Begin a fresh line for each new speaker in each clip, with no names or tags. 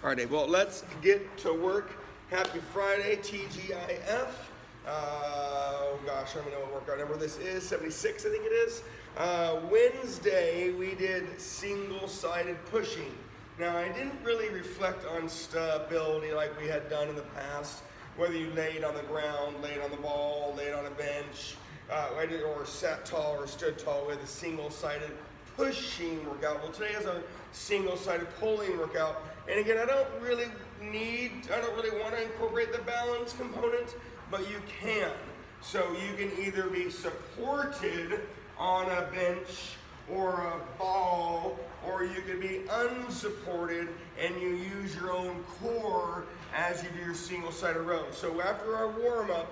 Alrighty, well, let's get to work. Happy Friday, TGIF. Oh gosh, I don't even know what workout number this is. 76, I think it is. Wednesday, we did single-sided pushing. Now, I didn't really reflect on stability like we had done in the past, whether you laid on the ground, laid on the ball, laid on a bench, or sat tall or stood tall with a single-sided pushing workout. Well, today is our single-sided pulling workout. And again, I don't really want to incorporate the balance component, but you can. So you can either be supported on a bench or a ball, or you can be unsupported and you use your own core as you do your single-sided row. So after our warm-up,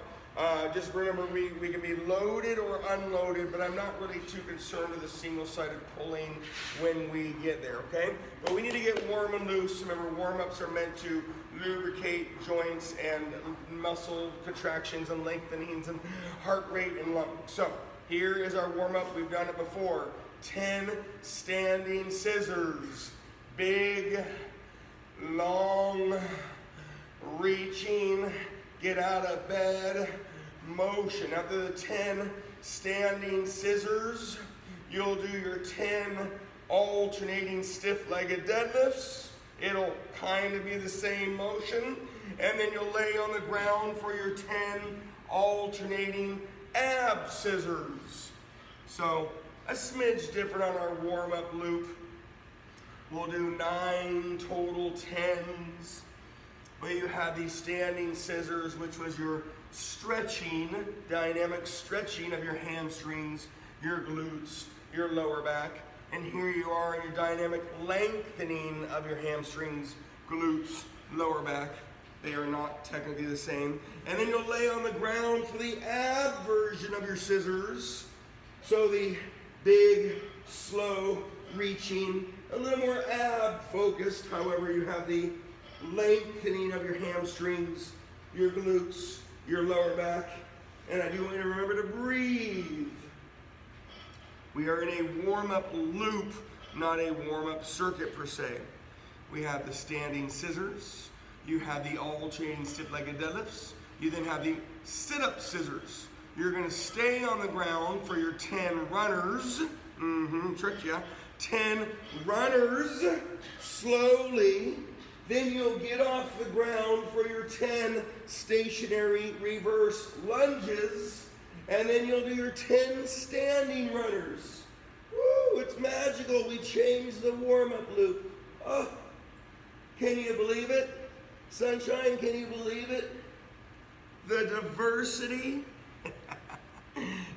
just remember we can be loaded or unloaded, but I'm not really too concerned with the single-sided pulling when we get there, okay? But we need to get warm and loose. Remember, warm-ups are meant to lubricate joints and muscle contractions and lengthenings and heart rate and lungs. So here is our warm-up. We've done it before. 10 standing scissors. Big, long, reaching, get out of bed motion. After the 10 standing scissors, you'll do your 10 alternating stiff-legged deadlifts. It'll kind of be the same motion. And then you'll lay on the ground for your 10 alternating ab scissors. So a smidge different on our warm-up loop. We'll do 9 total 10s. But you have these standing scissors, which was your stretching, dynamic stretching of your hamstrings, your glutes, your lower back. And here you are in your dynamic lengthening of your hamstrings, glutes, lower back. They are not technically the same. And then you'll lay on the ground for the ab version of your scissors. So the big, slow, reaching, a little more ab focused. However, you have the lengthening of your hamstrings, your glutes, your lower back. And I do want you to remember to breathe. We are in a warm-up loop, not a warm-up circuit per se. We have the standing scissors. You have the alternating stiff-legged deadlifts. You then have the sit-up scissors. You're going to stay on the ground for your 10 runners. Tricked ya. 10 runners slowly. Then you'll get off the ground for your 10 stationary reverse lunges. And then you'll do your 10 standing runners. Woo, it's magical. We changed the warm-up loop. Oh, can you believe it? Sunshine, can you believe it? The diversity.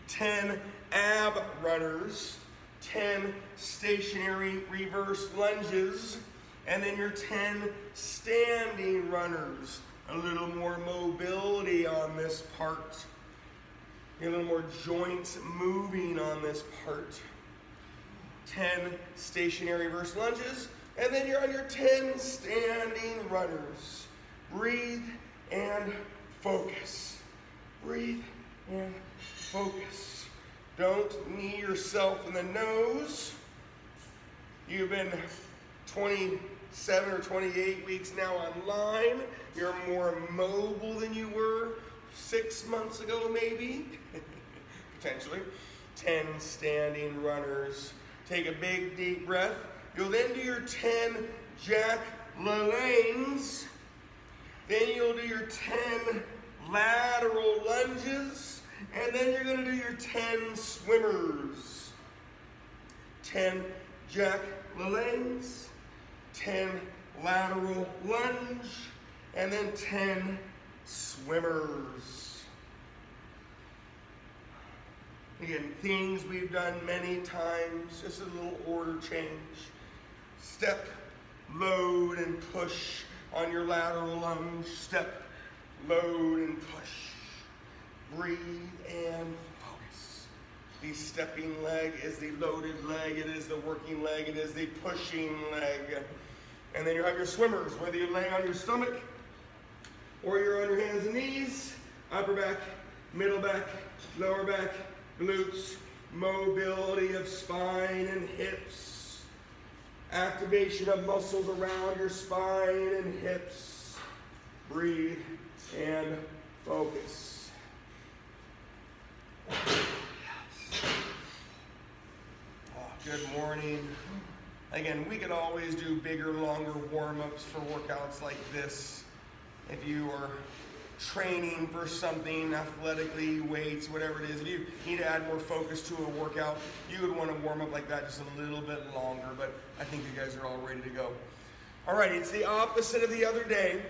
10 ab runners, 10 stationary reverse lunges, and then your 10 standing runners. A little more mobility on this part. A little more joints moving on this part. 10 stationary reverse lunges, and then you're on your 10 standing runners. Breathe and focus. Breathe and focus. Don't knee yourself in the nose. You've been 27 or 28 weeks now online. You're more mobile than you were 6 months ago, maybe. Potentially. 10 standing runners. Take a big deep breath. You'll then do your 10 Jack LaLannes. Then you'll do your 10 lateral lunges. And then you're going to do your 10 swimmers. 10 Jack LaLannes, 10 lateral lunge, and then 10 swimmers. Again, things we've done many times, just a little order change. Step, load, and push on your lateral lunge. Step, load, and push. Breathe and focus. The stepping leg is the loaded leg. It is the working leg. It is the pushing leg. And then you have your swimmers, whether you lay on your stomach or you're on your hands and knees, upper back, middle back, lower back, glutes, mobility of spine and hips, activation of muscles around your spine and hips. Breathe and focus. Good morning. Again, we could always do bigger, longer warm-ups for workouts like this. If you are training for something athletically, weights, whatever it is, if you need to add more focus to a workout, you would want to warm up like that just a little bit longer, but I think you guys are all ready to go. All right, it's the opposite of the other day.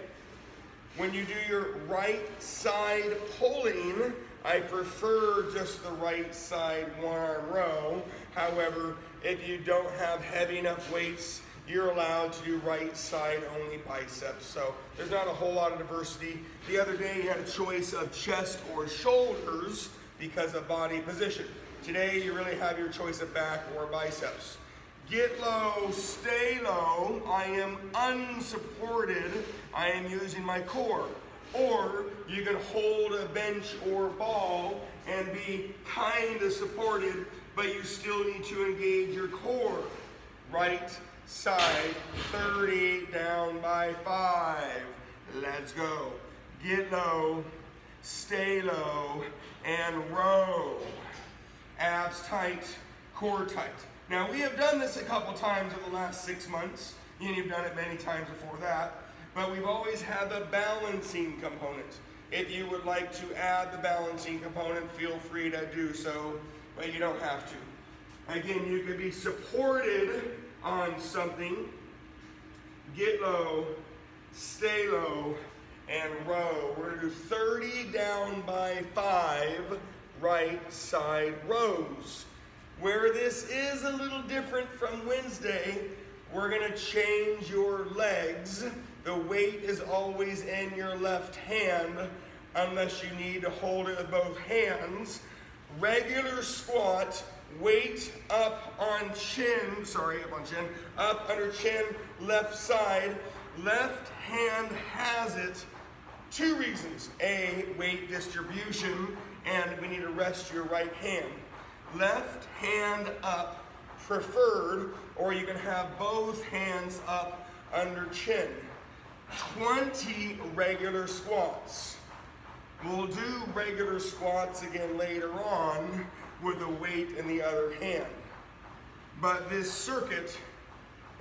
When you do your right side pulling, I prefer just the right side one-arm row. However, if you don't have heavy enough weights, you're allowed to do right side only biceps. So there's not a whole lot of diversity. The other day you had a choice of chest or shoulders because of body position. Today you really have your choice of back or biceps. Get low, stay low. I am unsupported. I am using my core. Or you can hold a bench or ball and be kind of supported, but you still need to engage your core. Right side, 30, down by 5. Let's go. Get low, stay low, and row. Abs tight, core tight. Now, we have done this a couple times in the last 6 months, and you've done it many times before that, but we've always had the balancing component. If you would like to add the balancing component, feel free to do so, but you don't have to. Again, you could be supported on something, get low, stay low, and row. We're going to do 30 down by 5 right side rows. Where this is a little different from Wednesday, we're going to change your legs. The weight is always in your left hand unless you need to hold it with both hands. Regular squat, weight up on chin, up under chin, left side. Left hand has it. 2 reasons. A, weight distribution, and we need to rest your right hand. Left hand up, preferred, or you can have both hands up under chin. 20 regular squats. We'll do regular squats again later on with the weight in the other hand. But this circuit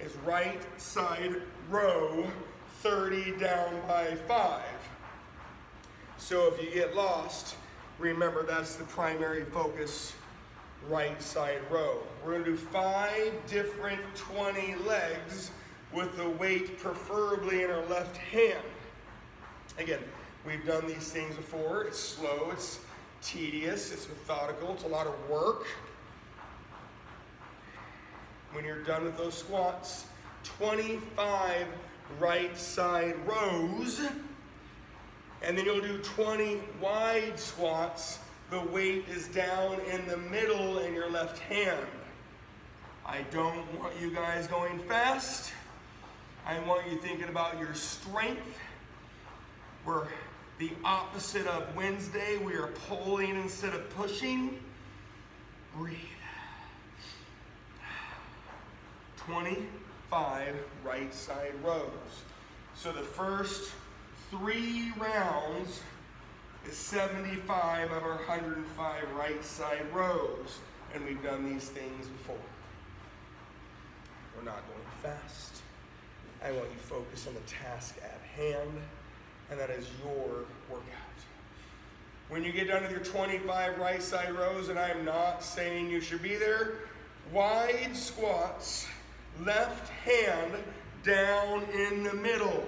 is right side row, 30 down by 5. So if you get lost, remember that's the primary focus, right side row. We're going to do 5 different 20 legs with the weight preferably in our left hand. Again, we've done these things before. It's slow, it's tedious, it's methodical, it's a lot of work. When you're done with those squats, 25 right side rows, and then you'll do 20 wide squats. The weight is down in the middle in your left hand. I don't want you guys going fast. I want you thinking about your strength. We're the opposite of Wednesday. We are pulling instead of pushing. Breathe. 25 right side rows. So the first 3 rounds is 75 of our 105 right side rows. And we've done these things before. We're not going fast. I want you to focus on the task at hand, and that is your workout. When you get done with your 25 right side rows, and I'm not saying you should be there, wide squats, left hand down in the middle.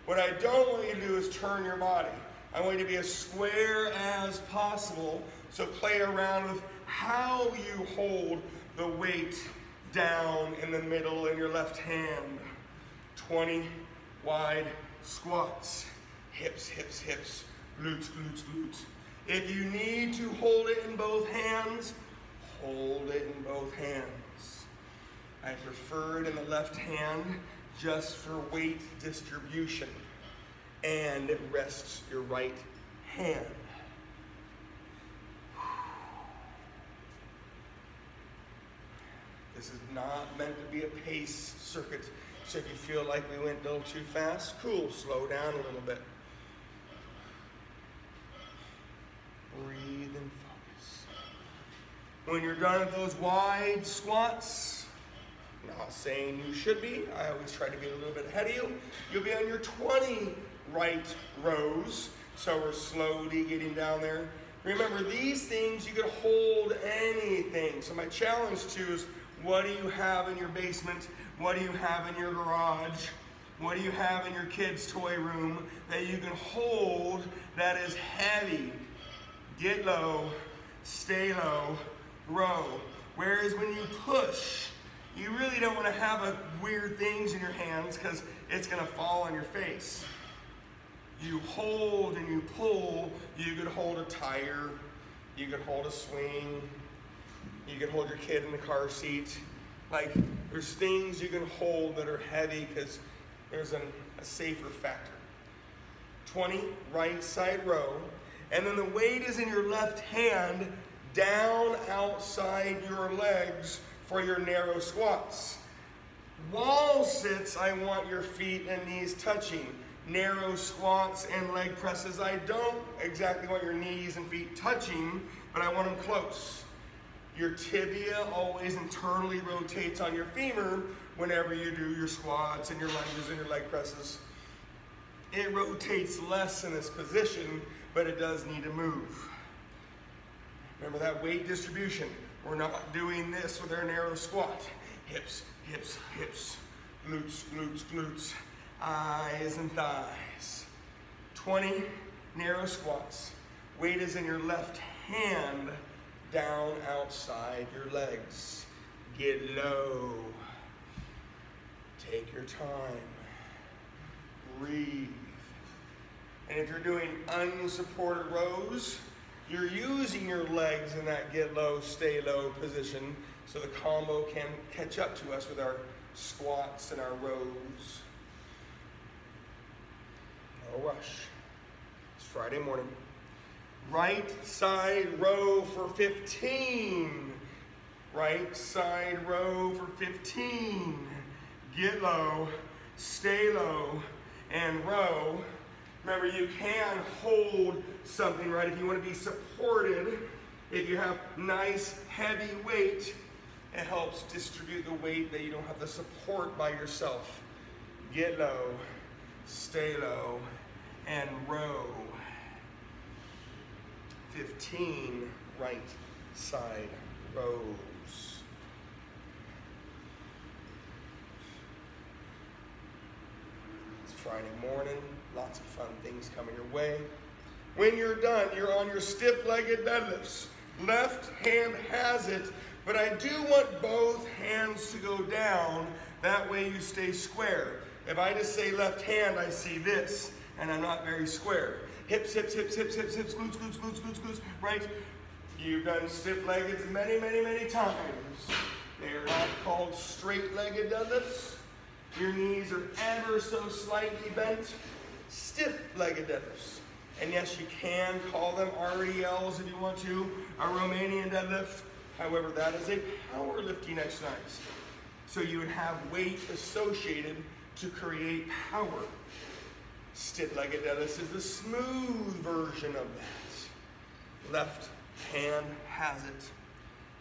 What I don't want you to do is turn your body. I want you to be as square as possible, so play around with how you hold the weight down in the middle in your left hand. 20 wide squats. Hips, hips, hips. Glutes, glutes, glutes. If you need to hold it in both hands, hold it in both hands. I prefer it in the left hand just for weight distribution. And it rests your right hand. This is not meant to be a pace circuit. So if you feel like we went a little too fast, cool, slow down a little bit. Breathe and focus. When you're done with those wide squats, not saying you should be, I always try to be a little bit ahead of you. You'll be on your 20 right rows. So we're slowly getting down there. Remember, these things, you could hold anything. So my challenge to you is, what do you have in your basement? What do you have in your garage? What do you have in your kids' toy room that you can hold that is heavy? Get low, stay low, row. Whereas when you push, you really don't want to have weird things in your hands because it's going to fall on your face. You hold and you pull. You could hold a tire, you could hold a swing, you could hold your kid in the car seat. Like, there's things you can hold that are heavy because there's a safer factor. 20, right side row. And then the weight is in your left hand down outside your legs for your narrow squats. Wall sits, I want your feet and knees touching. Narrow squats and leg presses, I don't exactly want your knees and feet touching, but I want them close. Your tibia always internally rotates on your femur whenever you do your squats and your lunges and your leg presses. It rotates less in this position, but it does need to move. Remember that weight distribution. We're not doing this with our narrow squat. Hips, hips, hips, glutes, glutes, glutes, eyes and thighs. 20 narrow squats. Weight is in your left hand down outside your legs. Get low. Take your time. Breathe. And if you're doing unsupported rows, you're using your legs in that get low, stay low position so the combo can catch up to us with our squats and our rows. No rush. It's Friday morning. Right side row for 15. Right side row for 15. Get low, stay low, and row. Remember, you can hold something, right? If you want to be supported, if you have nice, heavy weight, it helps distribute the weight that you don't have to support by yourself. Get low, stay low, and row. 15 right side rows. It's Friday morning. Lots of fun things coming your way. When you're done, you're on your stiff-legged deadlifts. Left hand has it, but I do want both hands to go down. That way you stay square. If I just say left hand, I see this, and I'm not very square. Hips, hips, hips, hips, hips, hips, glutes, glutes, glutes, glutes, glutes, right? You've done stiff-legged many, many, many times. They are not called straight-legged deadlifts. Your knees are ever so slightly bent. Stiff-legged deadlifts. And yes, you can call them RDLs if you want to, a Romanian deadlift. However, that is a powerlifting exercise. So you would have weight associated to create power. Stiff-legged deadlifts is the smooth version of that. Left hand has it.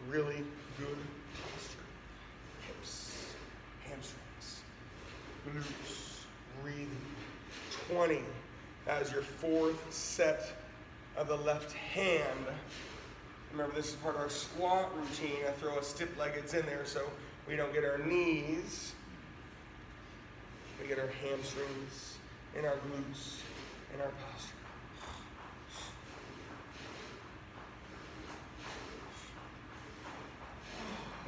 Really good posture. Hips, hamstrings, glutes, breathing. 20 as your fourth set of the left hand. Remember, this is part of our squat routine. I throw a stiff-leggeds in there so we don't get our knees. We get our hamstrings and our glutes and our posture.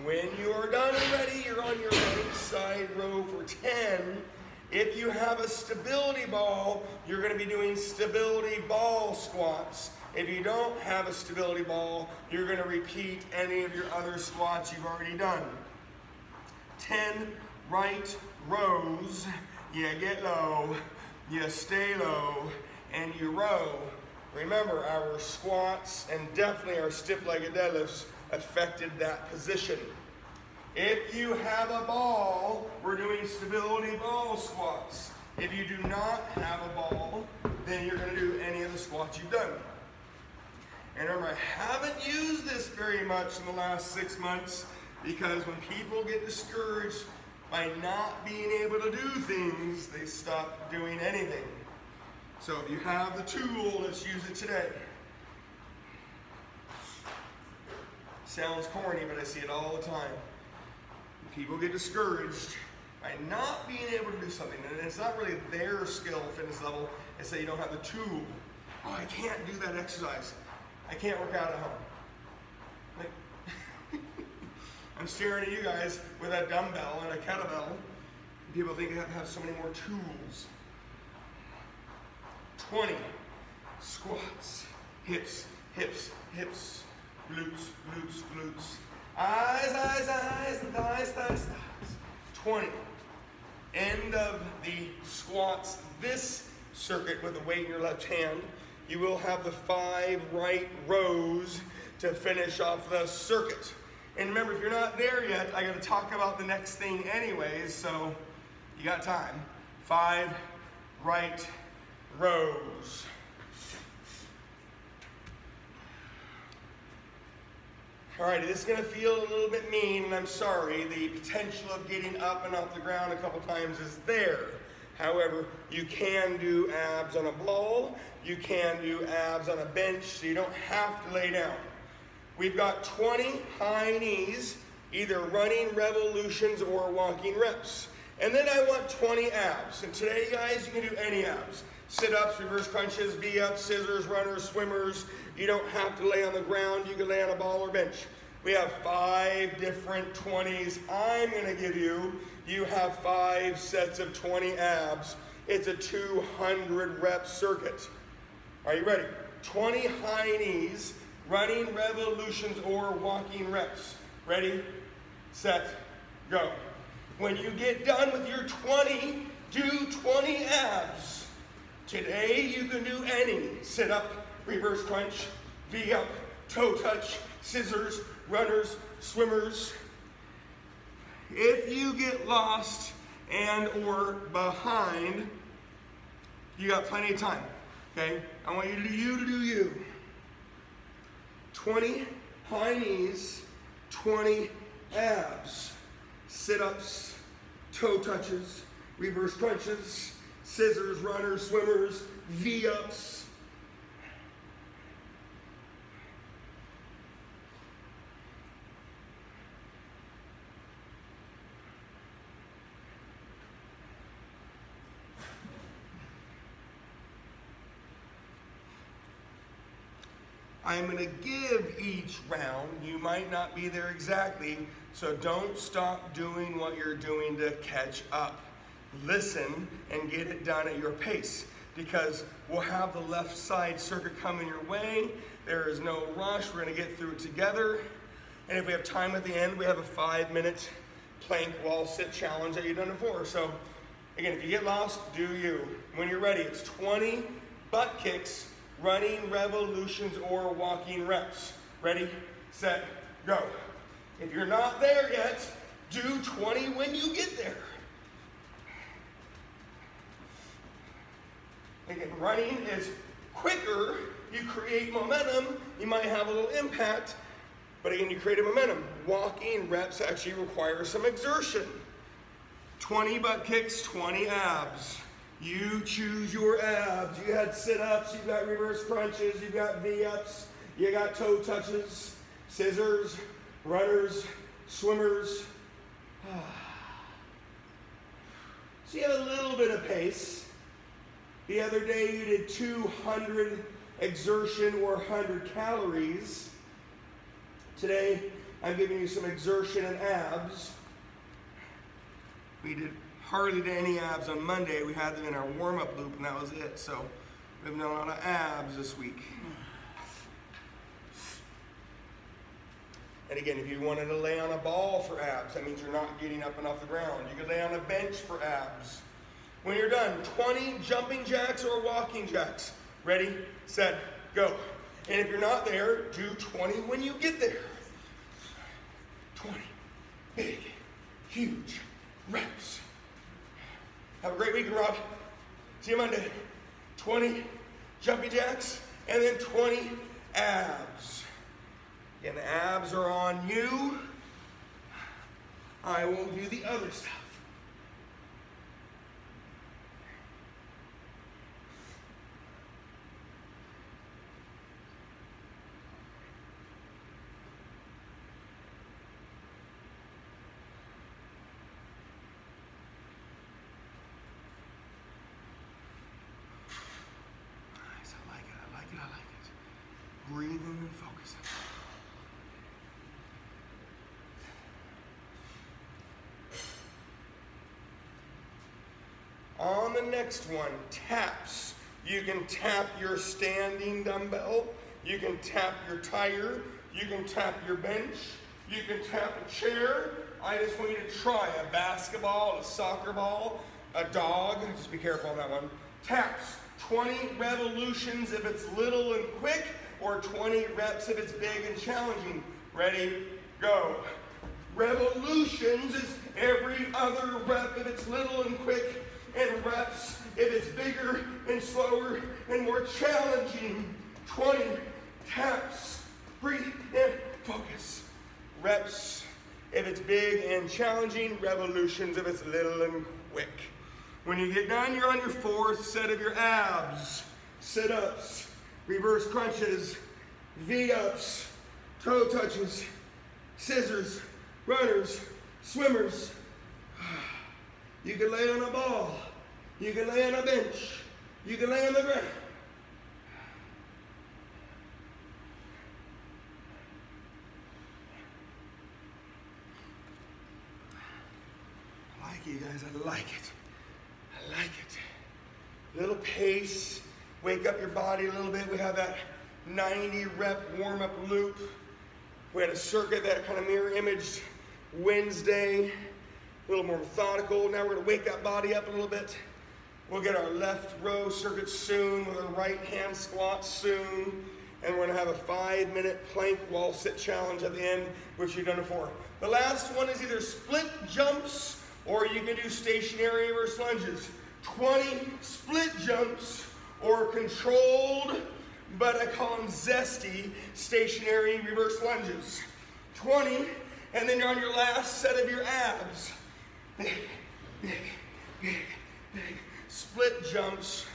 When you are done and ready, you're on your right side row for 10. If you have a stability ball, you're going to be doing stability ball squats. If you don't have a stability ball, you're going to repeat any of your other squats you've already done. 10 right rows. You get low, you stay low, and you row. Remember, our squats and definitely our stiff-legged deadlifts affected that position. If you have a ball, we're doing stability ball squats. If you do not have a ball, then you're going to do any of the squats you've done. And remember, I haven't used this very much in the last 6 months because when people get discouraged by not being able to do things, they stop doing anything. So if you have the tool, let's use it today. Sounds corny, but I see it all the time. People get discouraged by not being able to do something, and it's not really their skill, fitness level, it's that you don't have the tool. Oh, I can't do that exercise. I can't work out at home. Like, I'm staring at you guys with a dumbbell and a kettlebell. And people think they have to have so many more tools. 20 squats, hips, hips, hips, glutes, glutes, glutes. Eyes, eyes, eyes, and thighs, thighs, thighs. 20. End of the squats. This circuit with the weight in your left hand. You will have the 5 right rows to finish off the circuit. And remember, if you're not there yet, I got to talk about the next thing anyways, so you got time. 5 right rows. Alrighty, this is going to feel a little bit mean, and I'm sorry. The potential of getting up and off the ground a couple times is there. However, you can do abs on a ball. You can do abs on a bench, so you don't have to lay down. We've got 20 high knees, either running revolutions or walking reps. And then I want 20 abs. And today, guys, you can do any abs. Sit-ups, reverse crunches, V-ups, scissors, runners, swimmers. You don't have to lay on the ground. You can lay on a ball or bench. We have 5 different 20s I'm going to give you. You have 5 sets of 20 abs. It's a 200 rep circuit. Are you ready? 20 high knees, running revolutions or walking reps. Ready, set, go. When you get done with your 20, do 20 abs. Today you can do any. Sit up, reverse crunch, V up, toe touch, scissors, runners, swimmers. If you get lost and or behind, you got plenty of time, okay? I want you to do you. 20 high knees, 20 abs, sit-ups, toe touches, reverse crunches, scissors, runners, swimmers, V-ups. I'm going to give each round. You might not be there exactly, so don't stop doing what you're doing to catch up. Listen and get it done at your pace, because we'll have the left side circuit coming your way. There is no rush. We're going to get through it together. And if we have time at the end, we have a 5-minute plank wall sit challenge that you've done before. So again, if you get lost, do you. When you're ready, it's 20 butt kicks, running revolutions or walking reps. Ready, set, go. If you're not there yet, do 20 when you get there. Again, running is quicker. You create momentum. You might have a little impact, but again, you create a momentum. Walking reps actually require some exertion. 20 butt kicks, 20 abs. You choose your abs. You had sit-ups, you've got reverse crunches, you've got V-ups, you got toe touches, scissors, runners, swimmers. So you have a little bit of pace. The other day you did 200 exertion or 100 calories. Today I'm giving you some exertion and abs. We did hardly did any abs on Monday. We had them in our warm-up loop, and that was it. So we've done a lot of abs this week. And again, if you wanted to lay on a ball for abs, that means you're not getting up and off the ground. You could lay on a bench for abs. When you're done, 20 jumping jacks or walking jacks. Ready, set, go. And if you're not there, do 20 when you get there. 20, big, huge reps. Have a great weekend, Rob. See you Monday. 20 jumpy jacks and then 20 abs. And the abs are on you. I will do the other stuff. Nice, I like it, I like it, I like it. Breathing and focusing. On the next one, taps. You can tap your standing dumbbell. You can tap your tire. You can tap your bench. You can tap a chair. I just want you to try a basketball, a soccer ball, a dog. Just be careful on that one. Taps. 20 revolutions if it's little and quick, or 20 reps if it's big and challenging. Ready, go. Revolutions is every other rep if it's little and quick, and reps if it's bigger and slower and more challenging. 20 taps, breathe and focus. Reps if it's big and challenging, revolutions if it's little and quick. When you get done, you're on your fourth set of your abs. Sit-ups, reverse crunches, V-ups, toe touches, scissors, runners, swimmers. You can lay on a ball. You can lay on a bench. You can lay on the ground. I like it, you guys. I like it. I like it. Little pace. Wake up your body a little bit. We have that 90 rep warm-up loop. We had a circuit that kind of mirror imaged Wednesday. A little more methodical. Now we're going to wake that body up a little bit. We'll get our left row circuit soon with our right hand squat soon. And we're going to have a 5-minute plank wall sit challenge at the end, which you've done before. The last one is either split jumps or you can do stationary reverse lunges. 20 split jumps or controlled, but I call them zesty, stationary reverse lunges. 20, and then you're on your last set of your abs. Big, big, big, big. Split jumps,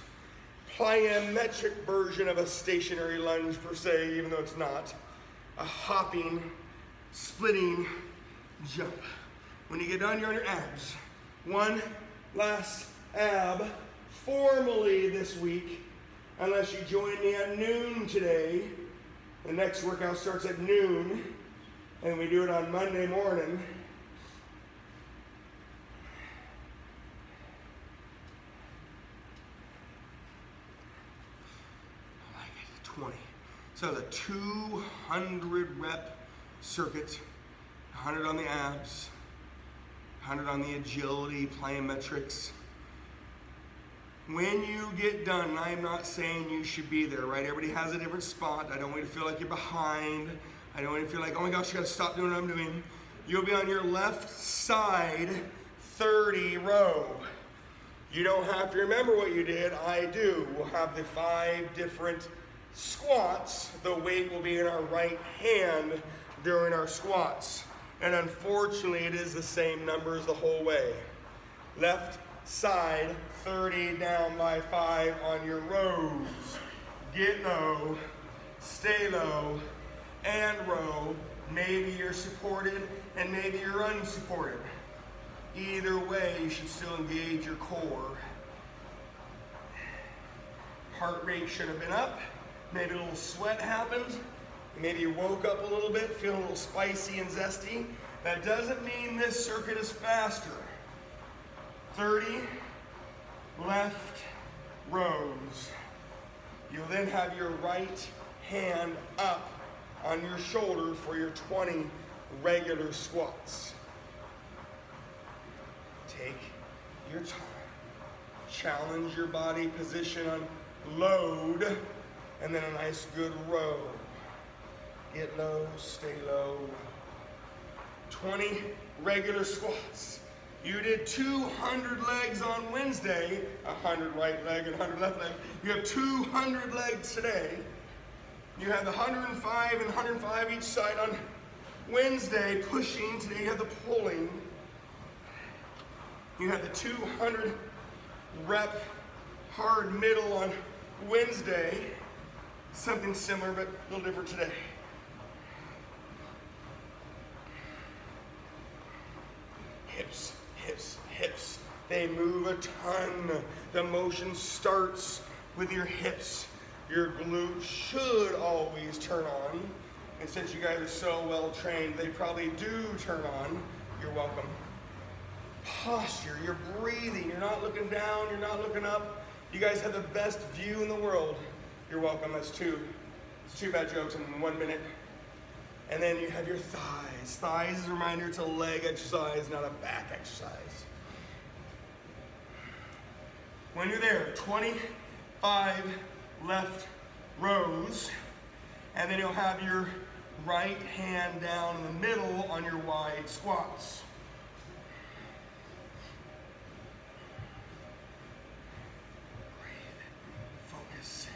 plyometric version of a stationary lunge per se, even though it's not. A hopping, splitting jump. When you get done, you're on your abs. One last ab, formally this week, unless you join me at noon today. The next workout starts at noon, and we do it on Monday morning. I like it, 20. So the 200 rep circuit, 100 on the abs, 100 on the agility, plyometrics. When you get done, and I'm not saying you should be there, right? Everybody has a different spot. I don't want you to feel like you're behind. I don't want you to feel like, oh my gosh, I gotta stop doing what I'm doing. You'll be on your left side, 30 row. You don't have to remember what you did, I do. We'll have the 5 different squats. The weight will be in our right hand during our squats. And unfortunately, it is the same numbers the whole way. Left side, 30 down by 5 on your rows. Get low, stay low, and row. Maybe you're supported and maybe you're unsupported. Either way, you should still engage your core. Heart rate should have been up. Maybe a little sweat happened. Maybe you woke up a little bit, feeling a little spicy and zesty. That doesn't mean this circuit is faster. 30 left rows. You'll then have your right hand up on your shoulder for your 20 regular squats. Take your time. Challenge your body position on load, and then a nice good row. Get low, stay low. 20 regular squats. You did 200 legs on Wednesday, 100 right leg and 100 left leg. You have 200 legs today. You have the 105 and 105 each side on Wednesday pushing. Today you have the pulling. You have the 200 rep hard middle on Wednesday. Something similar but a little different today. Hips, hips, hips. They move a ton. The motion starts with your hips. Your glutes should always turn on. And since you guys are so well trained, they probably do turn on. You're welcome. Posture, you're breathing. You're not looking down, you're not looking up. You guys have the best view in the world. You're welcome. It's two bad jokes in 1 minute. And then you have your thighs. Thighs is a reminder it's a leg exercise, not a back exercise. When you're there, 25 left rows, and then you'll have your right hand down in the middle on your wide squats. Breathe. Focus.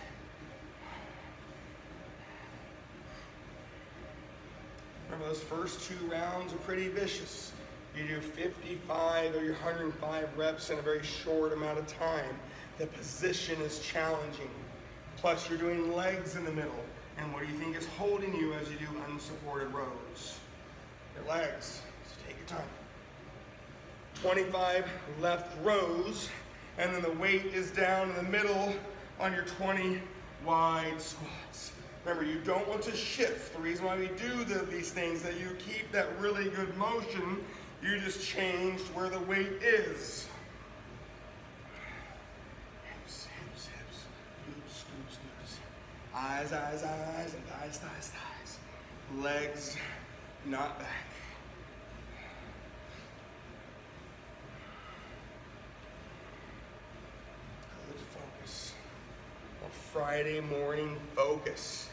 Remember, those first 2 rounds are pretty vicious. You do 55 or your 105 reps in a very short amount of time. The position is challenging. Plus, you're doing legs in the middle. And what do you think is holding you as you do unsupported rows? Your legs. So take your time. 25 left rows, and then the weight is down in the middle on your 20 wide squats. Remember, you don't want to shift. The reason why we do these things, that you keep that really good motion, you just changed where the weight is. Hips, hips, hips. Glutes, glutes, glutes. Eyes, eyes, eyes, and thighs, thighs, thighs. Legs, not back. Good focus. A Friday morning focus.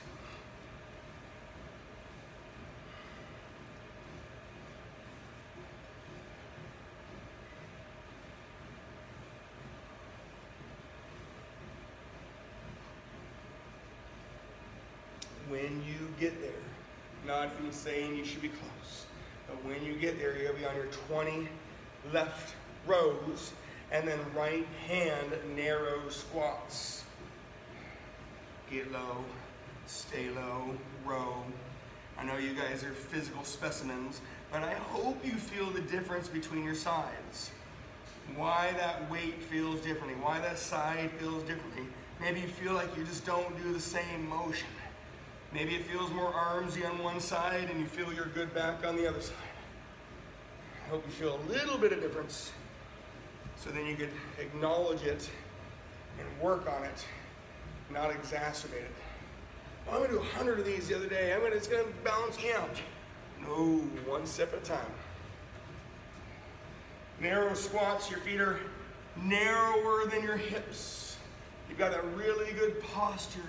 When you get there, not from saying you should be close, but when you get there, you'll be on your 20 left rows, and then right hand narrow squats. Get low, stay low, row. I know you guys are physical specimens, but I hope you feel the difference between your sides. Why that weight feels differently, why that side feels differently. Maybe you feel like you just don't do the same motion. Maybe it feels more armsy on one side and you feel your good back on the other side. I hope you feel a little bit of difference so then you could acknowledge it and work on it, not exacerbate it. Well, I'm gonna do 100 of these the other day. It's gonna balance me out. No, one step at a time. Narrow squats, your feet are narrower than your hips. You've got a really good posture.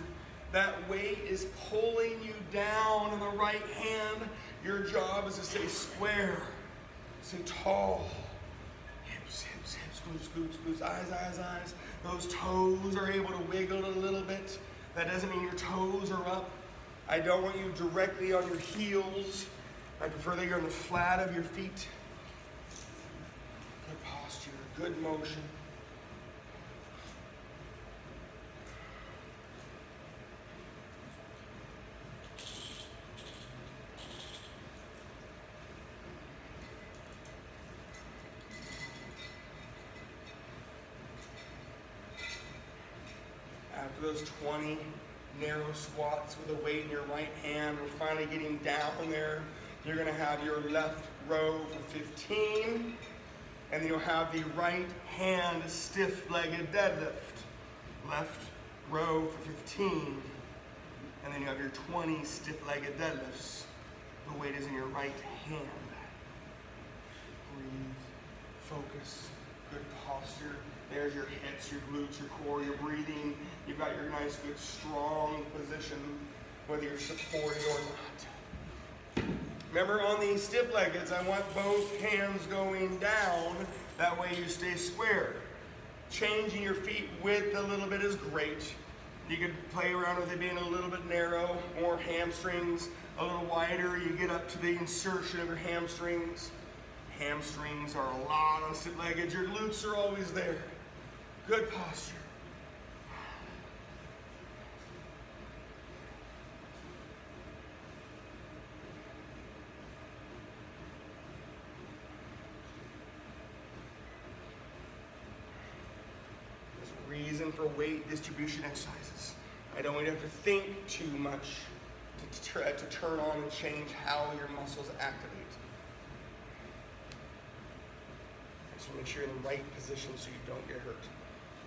That weight is pulling you down in the right hand. Your job is to stay square, stay tall. Hips, hips, hips, glutes, glutes, glutes, eyes, eyes, eyes. Those toes are able to wiggle a little bit. That doesn't mean your toes are up. I don't want you directly on your heels. I prefer that you're on the flat of your feet. Good posture, good motion. After those 20 narrow squats with a weight in your right hand, we're finally getting down there. You're gonna have your left row for 15, and then you'll have the right hand stiff-legged deadlift. Left row for 15, and then you have your 20 stiff-legged deadlifts. The weight is in your right hand. Breathe, focus, good posture. There's your hips, your glutes, your core, your breathing. You've got your nice, good, strong position, whether you're supported or not. Remember on these stiff leggeds, I want both hands going down. That way you stay square. Changing your feet width a little bit is great. You could play around with it being a little bit narrow, more hamstrings, a little wider. You get up to the insertion of your hamstrings. Hamstrings are a lot on stiff leggeds. Your glutes are always there. Good posture. Reason for weight distribution exercises. I don't want you to have to think too much to turn on and change how your muscles activate. Just make sure you're in the right position so you don't get hurt.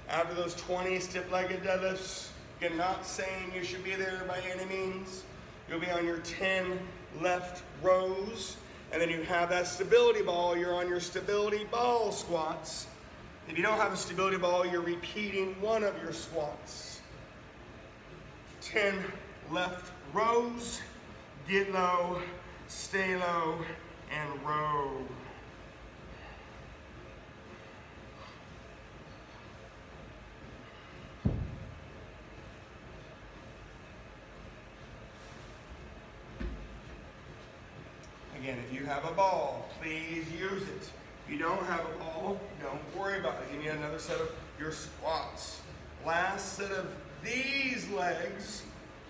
After those 20 stiff-legged deadlifts, again, not saying you should be there by any means. You'll be on your 10 left rows, and then you have that stability ball. You're on your stability ball squats. If you don't have a stability ball, you're repeating one of your squats. 10 left rows, get low, stay low, and row. Again, if you have a ball, please use it. If you don't have a ball, don't worry about it. You need another set of your squats. Last set of these legs,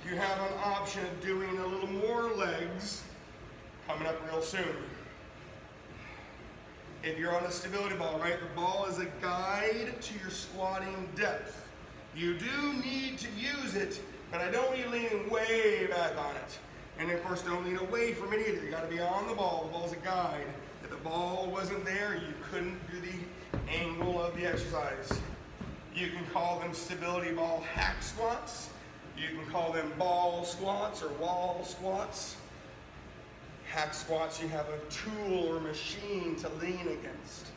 you have an option of doing a little more legs coming up real soon. If you're on a stability ball, right, the ball is a guide to your squatting depth. You do need to use it, but I don't want you leaning way back on it. And of course, don't lean away from it either. You got to be on the ball. The ball's a guide. If the ball wasn't there, you couldn't do the angle of the exercise. You can call them stability ball hack squats. You can call them ball squats or wall squats. Hack squats, you have a tool or machine to lean against.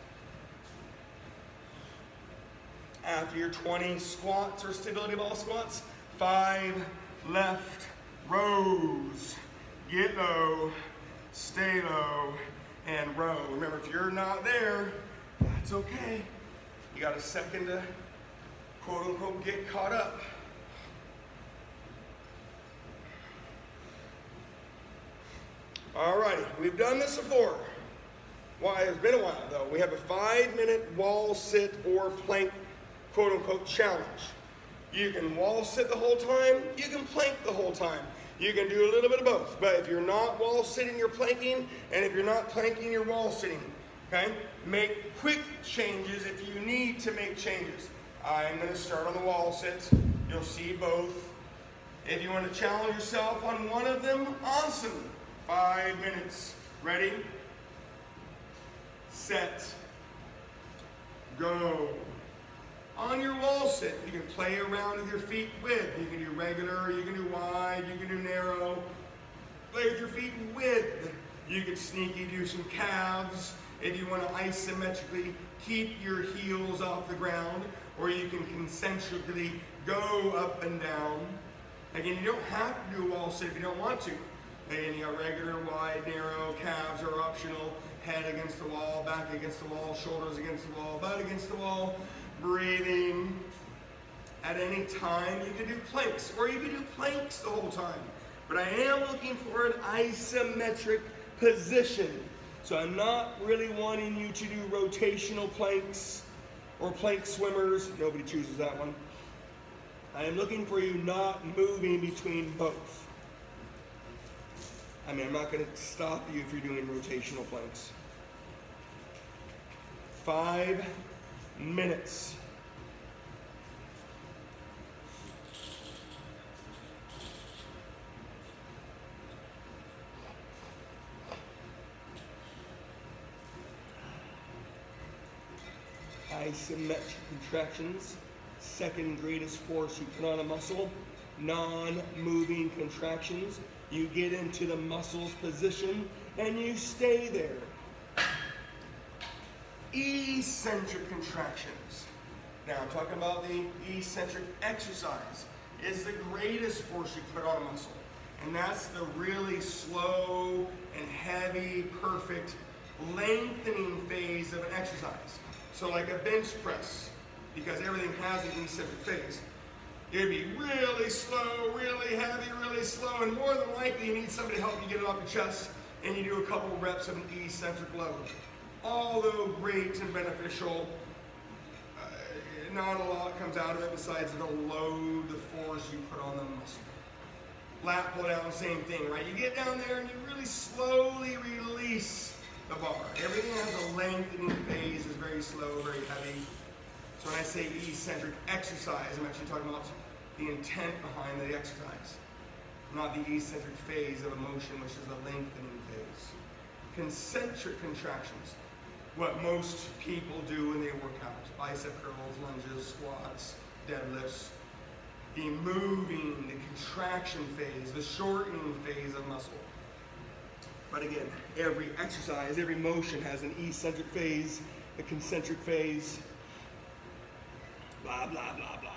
After your 20 squats or stability ball squats, 5 left rows. Get low, stay low, and row. Remember, if you're not there, that's okay. You got a second to quote unquote get caught up. Alrighty, we've done this before. Well, it's been a while though. We have a 5-minute wall sit or plank quote unquote challenge. You can wall sit the whole time, you can plank the whole time. You can do a little bit of both, but if you're not wall sitting, you're planking, and if you're not planking, you're wall sitting, okay? Make quick changes if you need to make changes. I'm gonna start on the wall sit. You'll see both. If you wanna challenge yourself on one of them, awesome. 5 minutes. Ready? Set. Go. On your wall sit, you can play around with your feet width. You can do regular, you can do wide, you can do narrow. Play with your feet width. You can sneaky do some calves if you want to isometrically keep your heels off the ground, or you can concentrically go up and down. Again, you don't have to do a wall sit if you don't want to. Again, you got regular, wide, narrow, calves are optional. Head against the wall, back against the wall, shoulders against the wall, butt against the wall. Breathing. At any time, you can do planks, or you can do planks the whole time. But I am looking for an isometric position. So I'm not really wanting you to do rotational planks or plank swimmers. Nobody chooses that one. I am looking for you not moving between both. I mean, I'm not going to stop you if you're doing rotational planks. 5 minutes. Isometric contractions, second greatest force you put on a muscle. Non-moving contractions, you get into the muscle's position and you stay there. Eccentric contractions. Now I'm talking about the eccentric exercise. It's the greatest force you put on a muscle. And that's the really slow and heavy, perfect lengthening phase of an exercise. So like a bench press, because everything has an eccentric phase. It'd be really slow, really heavy, really slow, and more than likely you need somebody to help you get it off your chest, and you do a couple reps of an eccentric load. Although great and beneficial, not a lot comes out of it besides the load, the force you put on the muscle. Lat pull down, same thing, right? You get down there and you really slowly release the bar. Everything has a lengthening phase, is very slow, very heavy. So when I say eccentric exercise, I'm actually talking about the intent behind the exercise, not the eccentric phase of a motion, which is the lengthening phase. Concentric contractions, what most people do when they work out. Bicep curls, lunges, squats, deadlifts. The moving, the contraction phase, the shortening phase of muscle. But again, every exercise, every motion has an eccentric phase, a concentric phase, blah, blah, blah, blah.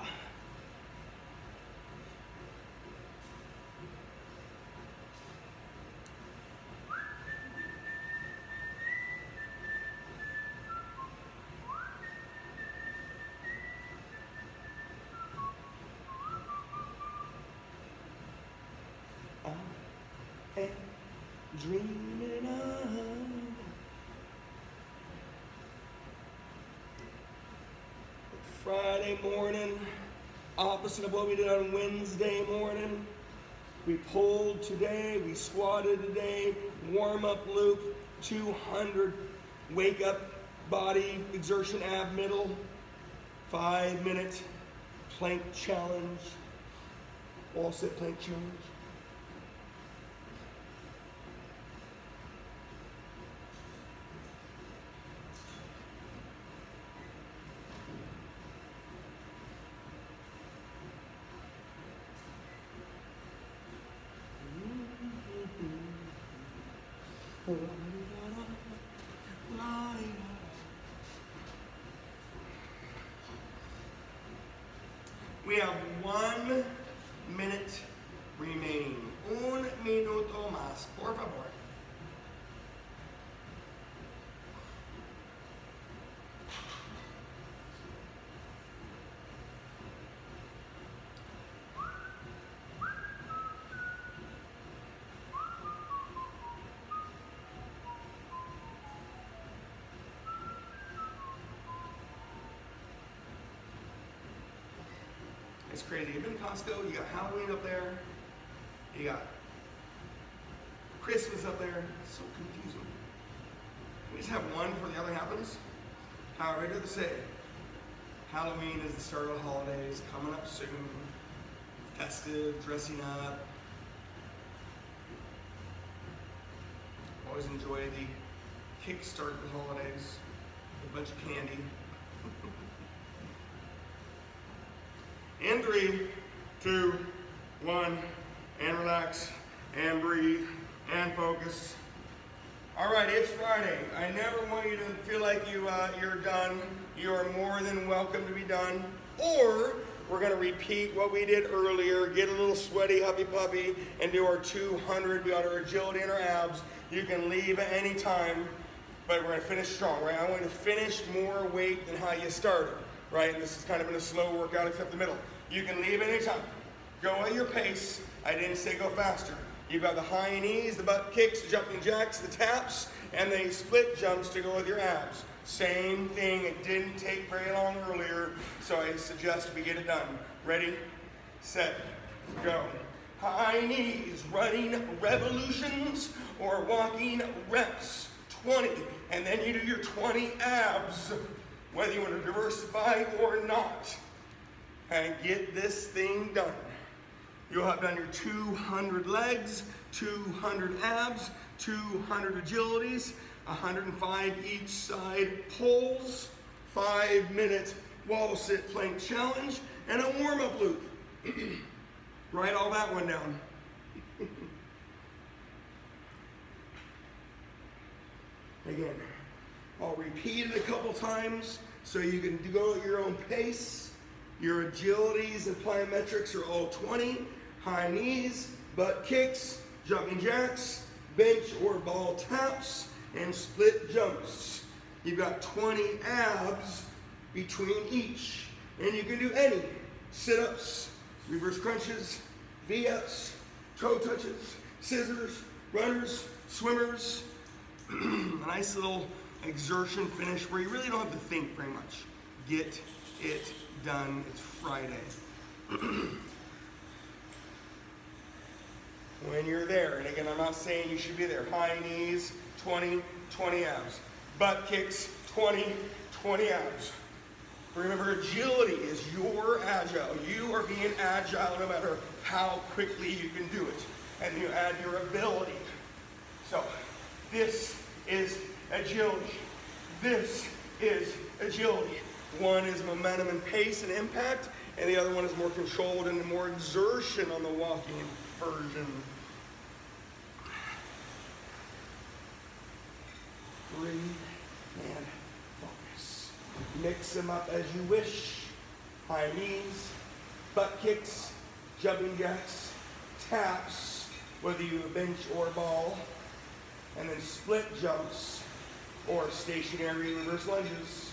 Dreaming of Friday morning, opposite of what we did on Wednesday morning. We pulled today, we squatted today, warm-up loop, 200 wake-up body exertion ab middle, 5-minute plank challenge, wall sit plank challenge. We have 1 minute remaining. Un minuto más, por favor. It's crazy. You've been to Costco, you got Halloween up there, you got Christmas up there. It's so confusing. We just have one before the other happens. However, I do the say, Halloween is the start of the holidays, coming up soon, festive, dressing up. Always enjoy the kickstart of the holidays, a bunch of candy. In 3, 2, 1, and relax, and breathe, and focus. All right, it's Friday. I never want you to feel like you're done. You are more than welcome to be done. Or we're gonna repeat what we did earlier, get a little sweaty, huffy puffy, and do our 200. We got our agility and our abs. You can leave at any time, but we're gonna finish strong, right? I want you to finish more weight than how you started. Right? And this is kind of been a slow workout except the middle. You can leave anytime. Go at your pace. I didn't say go faster. You've got the high knees, the butt kicks, the jumping jacks, the taps, and the split jumps to go with your abs. Same thing. It didn't take very long earlier, so I suggest we get it done. Ready, set, go. High knees, running revolutions or walking reps. 20, and then you do your 20 abs. Whether you want to diversify or not, and get this thing done. You'll have done your 200 legs, 200 abs, 200 agilities, 105 each side pulls, 5-minute wall sit plank challenge, and a warm-up loop. Write all that one down. Again, I'll repeat it a couple times so you can go at your own pace. Your agilities and plyometrics are all 20. High knees, butt kicks, jumping jacks, bench or ball taps, and split jumps. You've got 20 abs between each. And you can do any sit-ups, reverse crunches, V-ups, toe touches, scissors, runners, swimmers. A nice little exertion finish where you really don't have to think very much. Get it done. It's Friday. When you're there, and again, I'm not saying you should be there. High knees, 20 abs. Butt kicks, 20 abs. Remember, agility is you're agile. You are being agile no matter how quickly you can do it. And you add your ability. So, this is agility. This is agility. One is momentum and pace and impact, and the other one is more controlled and more exertion on the walking version. Breathe and focus. Mix them up as you wish. High knees, butt kicks, jumping jacks, taps, whether you bench or ball, and then split jumps or stationary reverse lunges.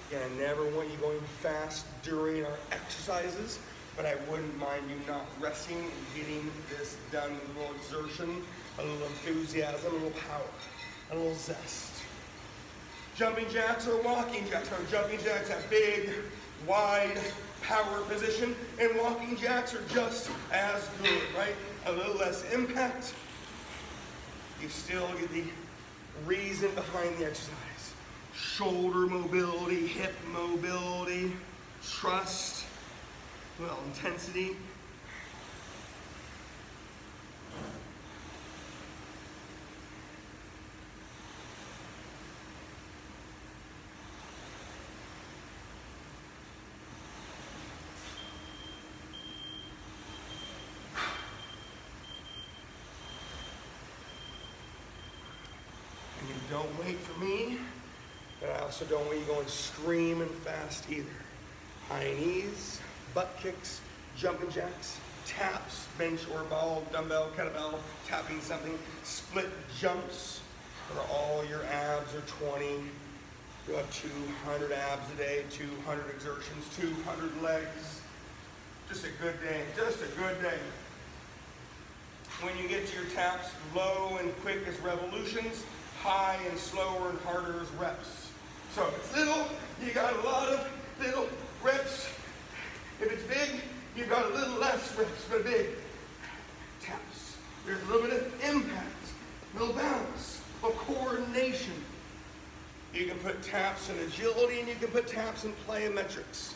Again, I never want you going fast during our exercises, but I wouldn't mind you not resting and getting this done with a little exertion, a little enthusiasm, a little power, a little zest. Jumping jacks or walking jacks. Now, jumping jacks have big, wide power position, and walking jacks are just as good, right? A little less impact. You still get the reason behind the exercise. Shoulder mobility, hip mobility, trust, well, intensity. And you don't wait for me. But I also don't want you going screaming fast either. High knees, butt kicks, jumping jacks, taps, bench or ball, dumbbell, kettlebell, tapping something, split jumps where all your abs are 20. You have 200 abs a day, 200 exertions, 200 legs. Just a good day, just a good day. When you get to your taps, low and quick as revolutions, high and slower and harder as reps. So if it's little, you got a lot of little reps. If it's big, you've got a little less reps, but big taps. There's a little bit of impact, a little balance, a coordination. You can put taps in agility, and you can put taps in plyometrics.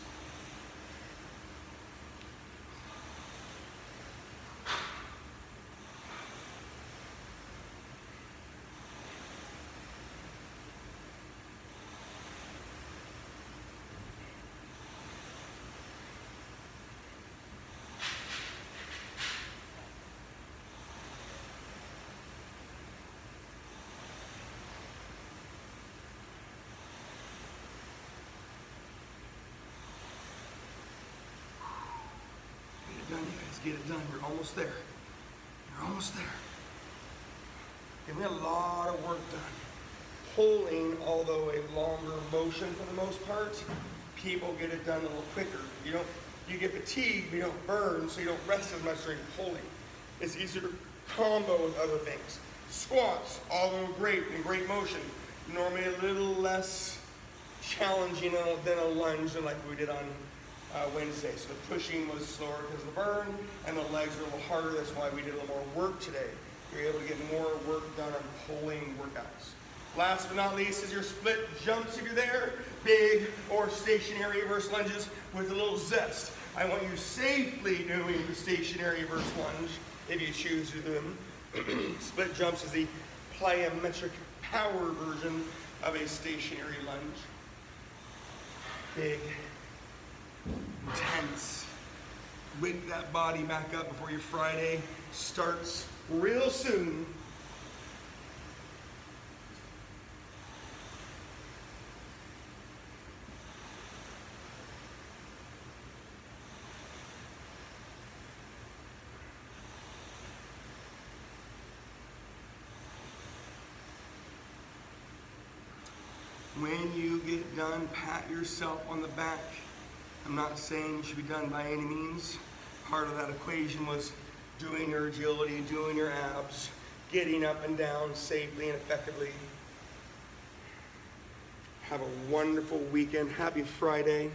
Done, you guys, get it done. You're almost there. You're almost there. And we had a lot of work done. Pulling, although a longer motion for the most part, people get it done a little quicker. You get fatigued, but you don't burn, so you don't rest as much during pulling. It's easier to combo with other things. Squats, although great in great motion, normally a little less challenging than a lunge like we did on Wednesday. So the pushing was slower because of the burn, and the legs were a little harder. That's why we did a little more work today. You're able to get more work done on pulling workouts. Last but not least is your split jumps if you're there, big or stationary reverse lunges with a little zest. I want you safely doing the stationary reverse lunge if you choose to do them. Split jumps is the plyometric power version of a stationary lunge. Big, intense. Wake that body back up before your Friday starts real soon. When you get done, pat yourself on the back. I'm not saying you should be done by any means. Part of that equation was doing your agility, doing your abs, getting up and down safely and effectively. Have a wonderful weekend. Happy Friday.